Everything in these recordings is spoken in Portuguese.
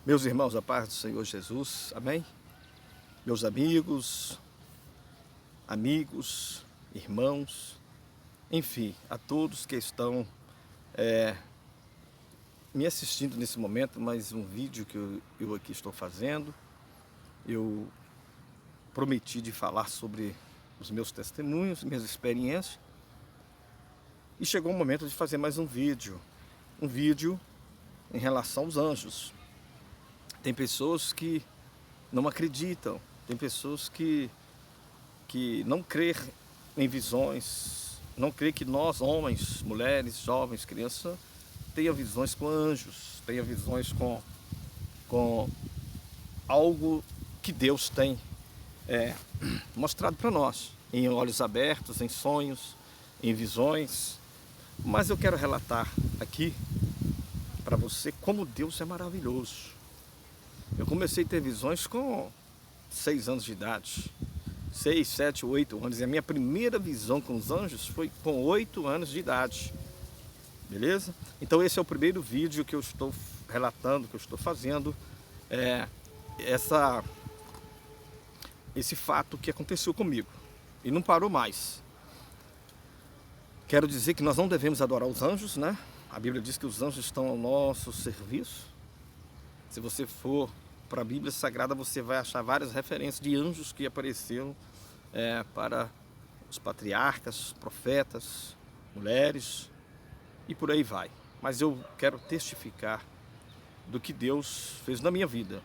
Meus irmãos, a paz do Senhor Jesus, amém? Meus amigos, irmãos, enfim, a todos que estão me assistindo nesse momento, mais um vídeo que eu aqui estou fazendo. Eu prometi de falar sobre os meus testemunhos, minhas experiências, e chegou o momento de fazer mais um vídeo em relação aos anjos. Tem pessoas que não acreditam, tem pessoas que não creem em visões, não creem que nós, homens, mulheres, jovens, crianças, tenha visões com anjos, tenha visões com algo que Deus tem mostrado para nós, em olhos abertos, em sonhos, em visões. Mas eu quero relatar aqui para você como Deus é maravilhoso. Eu comecei a ter visões com 6 anos de idade, 6, 7, 8 anos. E a minha primeira visão com os anjos foi com 8 anos de idade. Beleza? Então esse é o primeiro vídeo que eu estou relatando, que eu estou fazendo. Esse fato que aconteceu comigo. E não parou mais. Quero dizer que nós não devemos adorar os anjos, né? A Bíblia diz que os anjos estão ao nosso serviço. Se você for para a Bíblia Sagrada, você vai achar várias referências de anjos que apareceram para os patriarcas, profetas, mulheres e por aí vai. Mas eu quero testificar do que Deus fez na minha vida.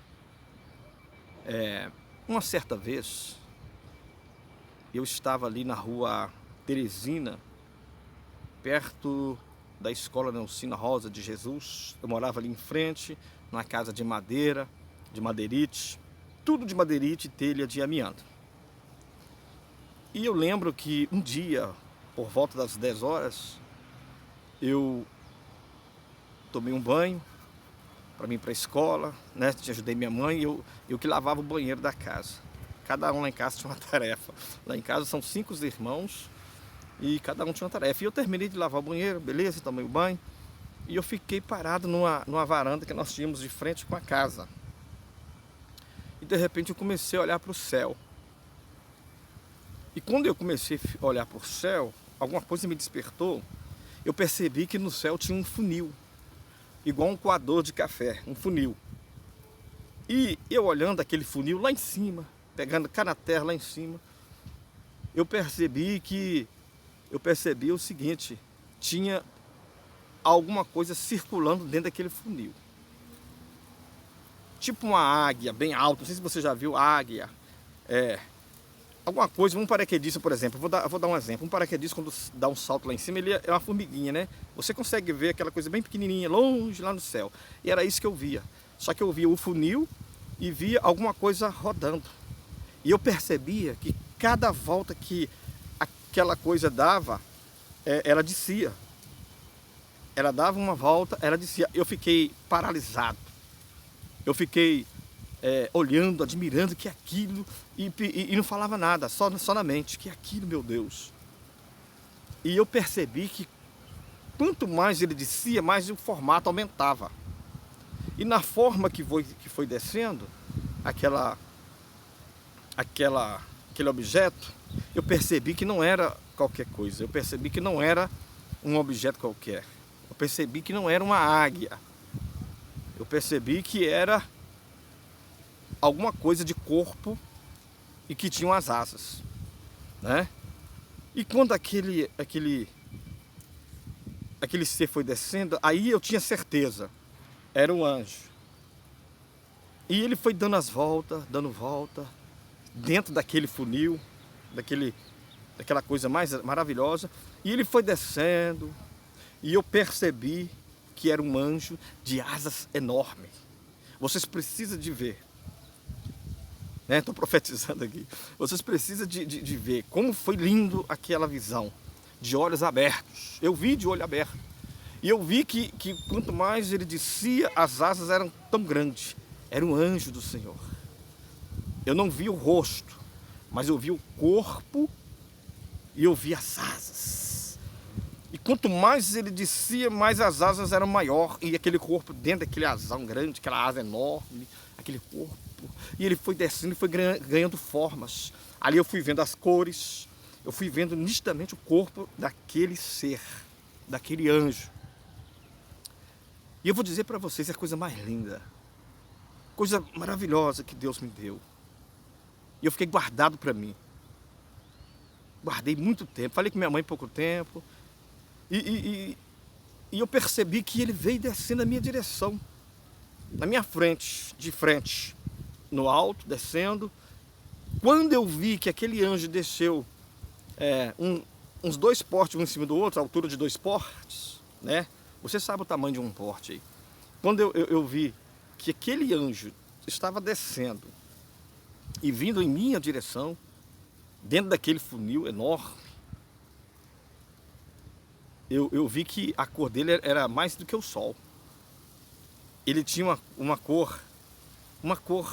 Uma certa vez, eu estava ali na rua Teresina, perto da escola Neucina Rosa de Jesus. Eu morava ali em frente, numa casa de madeira, de madeirite, tudo de madeirite e telha de amianto. E eu lembro que um dia, por volta das 10 horas, eu tomei um banho para mim ir para a escola, né? Ajudei minha mãe, eu que lavava o banheiro da casa. Cada um lá em casa tinha uma tarefa. Lá em casa são 5 irmãos e cada um tinha uma tarefa. E eu terminei de lavar o banheiro, beleza, tomei o banho. E eu fiquei parado numa varanda que nós tínhamos de frente com a casa. E de repente eu comecei a olhar para o céu. E quando eu comecei a olhar para o céu, alguma coisa me despertou. Eu percebi que no céu tinha um funil, igual um coador de café, um funil. E eu olhando aquele funil lá em cima, pegando cá na terra lá em cima, eu percebi o seguinte: tinha alguma coisa circulando dentro daquele funil. Tipo uma águia bem alta, não sei se você já viu águia. Alguma coisa, um paraquedista, por exemplo. Eu vou dar um exemplo. Um paraquedista, quando dá um salto lá em cima, ele é uma formiguinha, né? Você consegue ver aquela coisa bem pequenininha, longe lá no céu. E era isso que eu via. Só que eu via o funil e via alguma coisa rodando. E eu percebia que cada volta que aquela coisa dava, ela descia. Ela dava uma volta, ela descia. Eu fiquei paralisado. Eu fiquei olhando, admirando que aquilo, e não falava nada, só na mente, que aquilo, meu Deus. E eu percebi que quanto mais ele descia, mais o formato aumentava. E na forma que foi descendo aquele objeto, eu percebi que não era qualquer coisa. Eu percebi que não era um objeto qualquer. Eu percebi que não era uma águia. Eu percebi que era alguma coisa de corpo e que tinha umas asas, né? E quando aquele ser foi descendo, aí eu tinha certeza, era um anjo. E ele foi dando volta, dentro daquele funil, daquela coisa mais maravilhosa, e ele foi descendo, e eu percebi que era um anjo de asas enormes. Vocês precisam de ver. Estou profetizando aqui. Vocês precisam de ver como foi lindo aquela visão, de olhos abertos. Eu vi de olho aberto. E eu vi que quanto mais ele descia, as asas eram tão grandes. Era um anjo do Senhor. Eu não vi o rosto, mas eu vi o corpo e eu vi as asas. E quanto mais ele descia, mais as asas eram maior, e aquele corpo dentro daquele asão grande, aquela asa enorme, aquele corpo, e ele foi descendo e foi ganhando formas. Ali eu fui vendo as cores, eu fui vendo nitidamente o corpo daquele ser, daquele anjo. E eu vou dizer para vocês, é a coisa mais linda, coisa maravilhosa que Deus me deu. E eu fiquei guardado para mim. Guardei muito tempo, falei com minha mãe pouco tempo. E eu percebi que ele veio descendo na minha direção. Na minha frente, de frente, no alto, descendo. Quando eu vi que aquele anjo desceu uns 2 portes um em cima do outro, a altura de 2 portes, né? Você sabe o tamanho de um porte aí. Quando eu vi que aquele anjo estava descendo e vindo em minha direção, dentro daquele funil enorme, eu vi que a cor dele era mais do que o sol. Ele tinha uma cor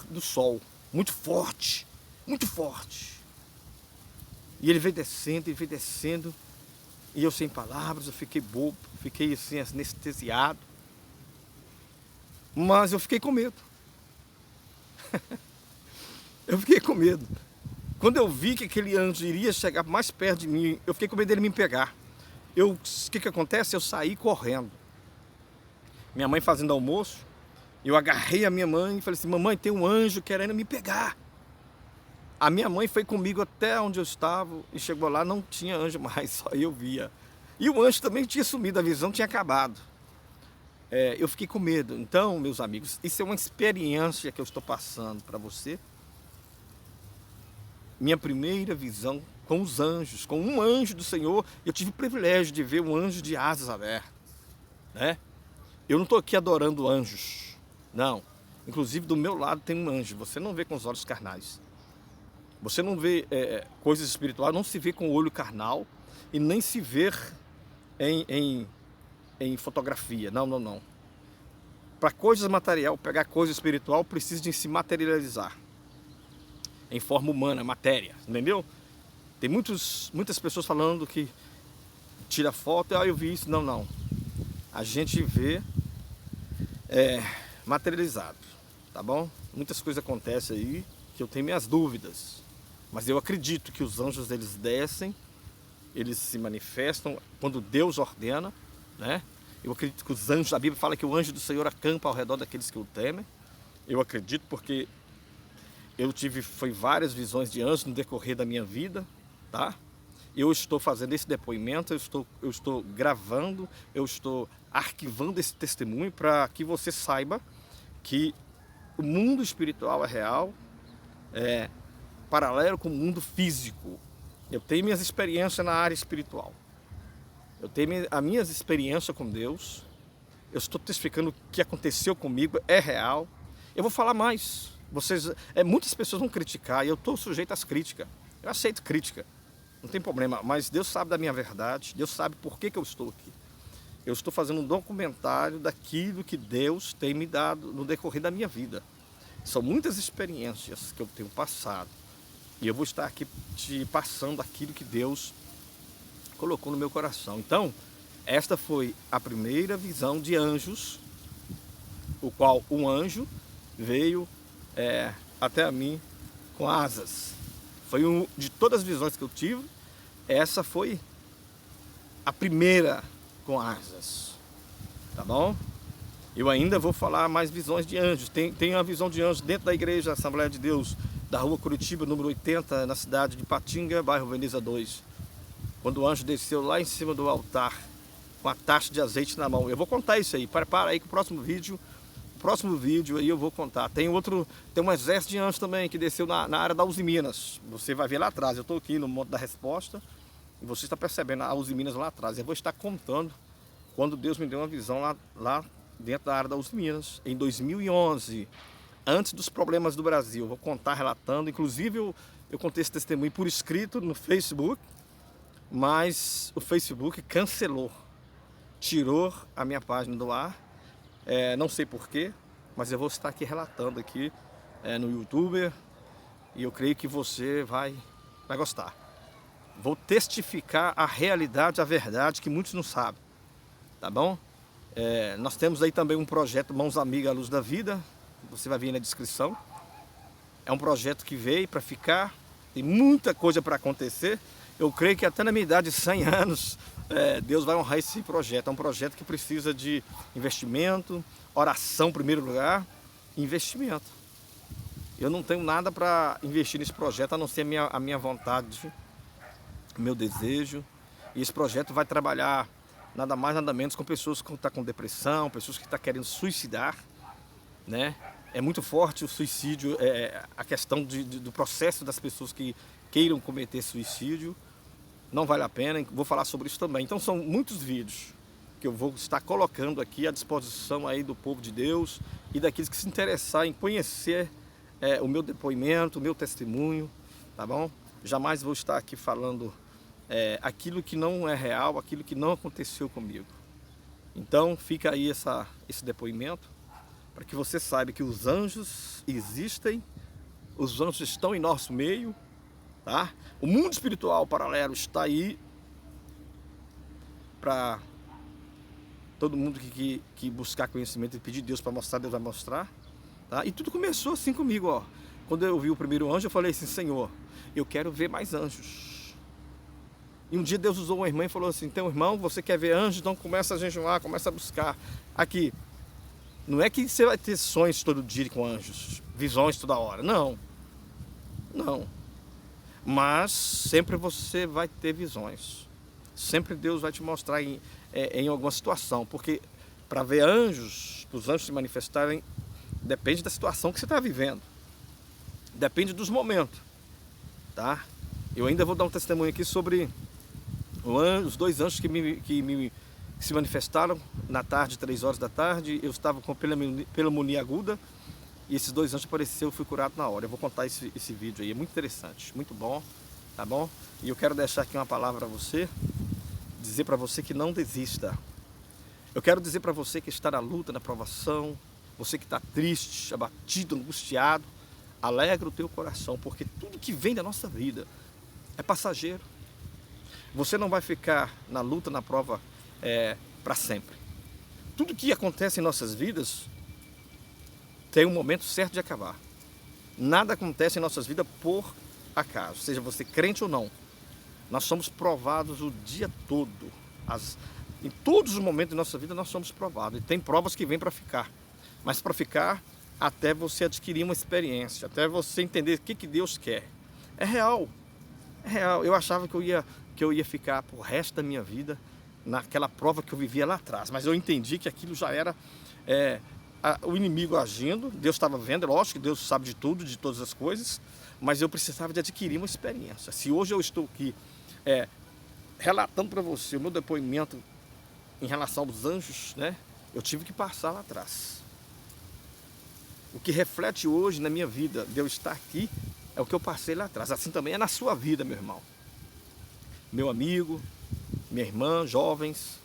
do sol, muito forte, muito forte. E ele veio descendo, e eu sem palavras, eu fiquei bobo, fiquei assim, anestesiado. Mas eu fiquei com medo. Eu fiquei com medo. Quando eu vi que aquele anjo iria chegar mais perto de mim, eu fiquei com medo dele me pegar. O que acontece? Eu saí correndo. Minha mãe fazendo almoço, eu agarrei a minha mãe e falei assim: mamãe, tem um anjo querendo me pegar. A minha mãe foi comigo até onde eu estava e chegou lá, não tinha anjo mais, só eu via. E o anjo também tinha sumido, a visão tinha acabado. Eu fiquei com medo. Então, meus amigos, isso é uma experiência que eu estou passando para você. Minha primeira visão com os anjos, com um anjo do Senhor. Eu tive o privilégio de ver um anjo de asas abertas, né? Eu não estou aqui adorando anjos, não. Inclusive do meu lado tem um anjo. Você não vê com os olhos carnais. Você não vê coisas espirituais, não se vê com o olho carnal e nem se vê em fotografia. Não. Para coisas material, pegar coisa espiritual, precisa de se materializar em forma humana, matéria, entendeu? Tem muitas pessoas falando que tira foto, eu vi isso. Não. A gente vê materializado, tá bom? Muitas coisas acontecem aí que eu tenho minhas dúvidas, mas eu acredito que os anjos, eles descem, eles se manifestam quando Deus ordena, né? Eu acredito que os anjos, a Bíblia fala que o anjo do Senhor acampa ao redor daqueles que o temem. Eu acredito porque foi várias visões de anjos no decorrer da minha vida, tá? Eu estou fazendo esse depoimento, eu estou gravando, eu estou arquivando esse testemunho para que você saiba que o mundo espiritual é real, paralelo com o mundo físico. Eu tenho minhas experiências na área espiritual. Eu tenho as minhas experiências com Deus. Eu estou testificando o que aconteceu comigo, é real. Eu vou falar mais. Muitas pessoas vão criticar e eu estou sujeito às críticas. Eu aceito crítica, não tem problema. Mas Deus sabe da minha verdade. Deus sabe por que eu estou aqui. Eu estou fazendo um documentário daquilo que Deus tem me dado no decorrer da minha vida. São muitas experiências que eu tenho passado. E eu vou estar aqui te passando aquilo que Deus colocou no meu coração. Então, esta foi a primeira visão de anjos, o qual um anjo veio até a mim com asas. Foi de todas as visões que eu tive, essa foi a primeira com asas, tá bom? Eu ainda vou falar mais visões de anjos. Tem uma visão de anjos dentro da igreja Assembleia de Deus, da rua Curitiba, número 80, na cidade de Patinga, bairro Veneza 2. Quando o anjo desceu lá em cima do altar, com a taça de azeite na mão. Eu vou contar isso aí, prepara aí que o próximo vídeo aí eu vou contar. Tem um exército de anjos também que desceu na área da Uzi Minas. Você vai ver lá atrás, eu estou aqui no Monte da Resposta, e você está percebendo a Uzi Minas lá atrás. Eu vou estar contando quando Deus me deu uma visão lá dentro da área da Uzi Minas, em 2011, antes dos problemas do Brasil. Eu vou contar relatando, inclusive eu contei esse testemunho por escrito no Facebook, mas o Facebook cancelou, tirou a minha página do ar, não sei porquê, mas eu vou estar aqui relatando aqui no YouTube, e eu creio que você vai gostar. Vou testificar a realidade, a verdade que muitos não sabem, tá bom? Nós temos aí também um projeto Mãos Amigas à Luz da Vida, você vai ver na descrição. É um projeto que veio para ficar, tem muita coisa para acontecer. Eu creio que até na minha idade de 100 anos, Deus vai honrar esse projeto. É um projeto que precisa de investimento, oração em primeiro lugar, investimento. Eu não tenho nada para investir nesse projeto, a não ser a minha vontade, o meu desejo. E esse projeto vai trabalhar nada mais, nada menos com pessoas que estão com depressão, pessoas que estão querendo suicidar, né? É muito forte o suicídio, a questão do processo das pessoas que queiram cometer suicídio. Não vale a pena, vou falar sobre isso também. Então são muitos vídeos que eu vou estar colocando aqui à disposição aí do povo de Deus e daqueles que se interessar em conhecer o meu depoimento, o meu testemunho, tá bom? Jamais vou estar aqui falando aquilo que não é real, aquilo que não aconteceu comigo. Então fica aí esse depoimento, para que você saiba que os anjos existem, os anjos estão em nosso meio, tá? O mundo espiritual paralelo está aí para todo mundo que buscar conhecimento e pedir Deus para mostrar, Deus vai mostrar, tá? E tudo começou assim comigo, ó. Quando eu vi o primeiro anjo, eu falei assim: Senhor, eu quero ver mais anjos. E um dia Deus usou uma irmã e falou assim: então, irmão, você quer ver anjos? Então começa a jejuar, começa a buscar. Aqui, não é que você vai ter sonhos todo dia com anjos, visões toda hora, não. Não. Mas sempre você vai ter visões. Sempre Deus vai te mostrar em alguma situação. Porque para ver anjos, para os anjos se manifestarem, depende da situação que você está vivendo. Depende dos momentos, tá? Eu ainda vou dar um testemunho aqui sobre os dois anjos que se manifestaram na tarde, 3 horas da tarde. Eu estava com pneumonia aguda e esses dois anjos apareceram, eu fui curado na hora. Eu vou contar esse vídeo aí, é muito interessante, muito bom, tá bom? E eu quero deixar aqui uma palavra para você, dizer para você que não desista. Eu quero dizer para você que está na luta, na provação, você que está triste, abatido, angustiado, alegra o teu coração, porque tudo que vem da nossa vida é passageiro. Você não vai ficar na luta, na prova para sempre. Tudo que acontece em nossas vidas tem um momento certo de acabar. Nada acontece em nossas vidas por acaso, seja você crente ou não. Nós somos provados o dia todo. Em todos os momentos da nossa vida nós somos provados. E tem provas que vêm para ficar. Mas para ficar até você adquirir uma experiência, até você entender o que Deus quer. É real. É real. Eu achava que eu ia ficar pro resto da minha vida naquela prova que eu vivia lá atrás. Mas eu entendi que aquilo já era o inimigo agindo. Deus estava vendo, lógico que Deus sabe de tudo, de todas as coisas. Mas eu precisava de adquirir uma experiência. Se hoje eu estou aqui relatando para você o meu depoimento em relação aos anjos, né? Eu tive que passar lá atrás. O que reflete hoje na minha vida de eu estar aqui é o que eu passei lá atrás. Assim também é na sua vida, meu irmão, meu amigo, minha irmã, jovens.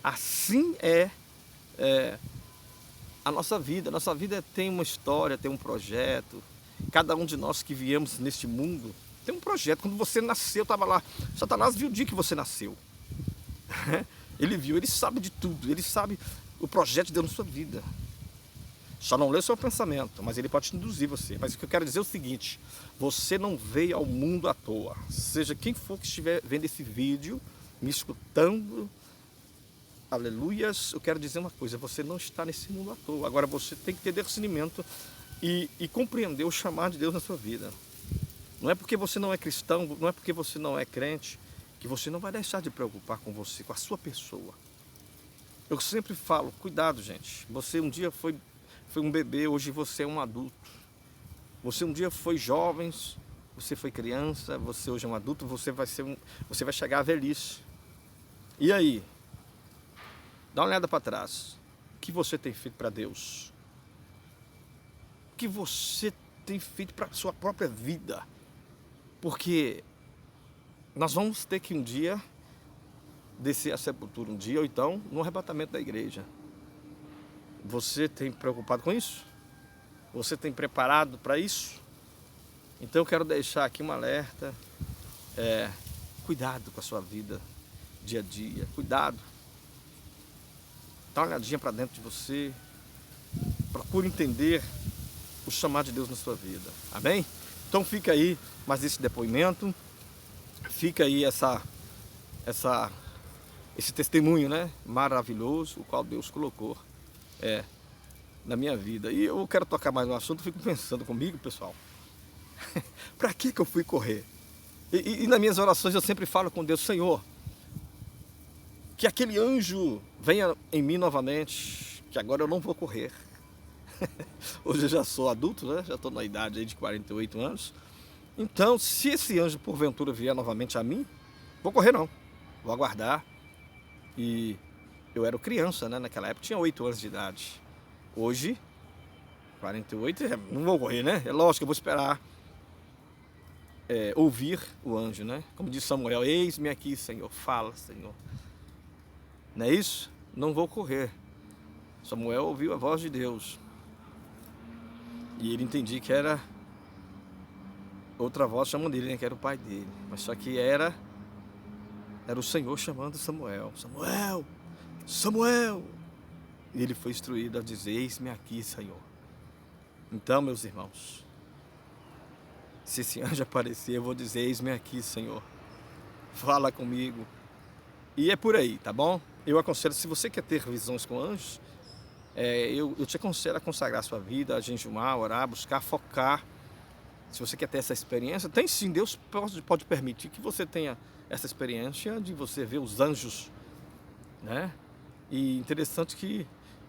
Assim é a nossa vida. A nossa vida tem uma história, tem um projeto. Cada um de nós que viemos neste mundo tem um projeto. Quando você nasceu, estava lá. Satanás viu o dia que você nasceu. Ele viu, ele sabe de tudo. Ele sabe o projeto de Deus na sua vida. Só não lê o seu pensamento, mas ele pode te induzir você. Mas o que eu quero dizer é o seguinte: você não veio ao mundo à toa. Seja quem for que estiver vendo esse vídeo, me escutando, aleluias, eu quero dizer uma coisa: você não está nesse mundo à toa. Agora você tem que ter discernimento e compreender o chamado de Deus na sua vida. Não é porque você não é cristão, não é porque você não é crente, que você não vai deixar de preocupar com você, com a sua pessoa. Eu sempre falo, cuidado, gente. Você um dia foi um bebê, hoje você é um adulto. Você um dia foi jovem, você foi criança, você hoje é um adulto, você vai chegar à velhice. E aí? Dá uma olhada para trás. O que você tem feito para Deus? O que você tem feito para a sua própria vida? Porque nós vamos ter que um dia descer a sepultura, um dia ou então no arrebatamento da igreja. Você tem preocupado com isso? Você tem preparado para isso? Então eu quero deixar aqui um alerta. Cuidado com a sua vida, dia a dia, cuidado. Dá uma olhadinha para dentro de você, procure entender o chamado de Deus na sua vida, amém? Então fica aí mais esse depoimento, fica aí esse testemunho, né, maravilhoso, o qual Deus colocou na minha vida. E eu quero tocar mais um assunto, fico pensando comigo, pessoal, para que eu fui correr? E nas minhas orações eu sempre falo com Deus: Senhor, que aquele anjo venha em mim novamente, que agora eu não vou correr. Hoje eu já sou adulto, né? Já estou na idade aí de 48 anos. Então, se esse anjo porventura vier novamente a mim, vou correr não, vou aguardar. E eu era criança, né? Naquela época tinha 8 anos de idade. Hoje, 48, não vou correr, né? É lógico que eu vou esperar ouvir o anjo, né? Como diz Samuel: eis-me aqui, Senhor, fala, Senhor. Não é isso? Não vou correr. Samuel ouviu a voz de Deus. E ele entendia que era outra voz chamando ele, né? Que era o pai dele. Mas só que era o Senhor chamando Samuel. Samuel! Samuel! E ele foi instruído a dizer: eis-me aqui, Senhor. Então, meus irmãos, se esse anjo aparecer, eu vou dizer: eis-me aqui, Senhor. Fala comigo. E é por aí, tá bom? Eu aconselho, se você quer ter visões com anjos, eu te aconselho a consagrar a sua vida, a jejuar, orar, buscar, focar. Se você quer ter essa experiência, tem sim, Deus pode permitir que você tenha essa experiência de você ver os anjos, né? E interessante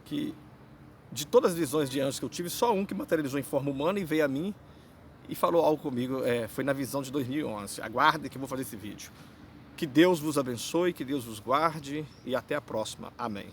que de todas as visões de anjos que eu tive, só um que materializou em forma humana e veio a mim e falou algo comigo, foi na visão de 2011. Aguarde que eu vou fazer esse vídeo. Que Deus vos abençoe, que Deus vos guarde e até a próxima. Amém.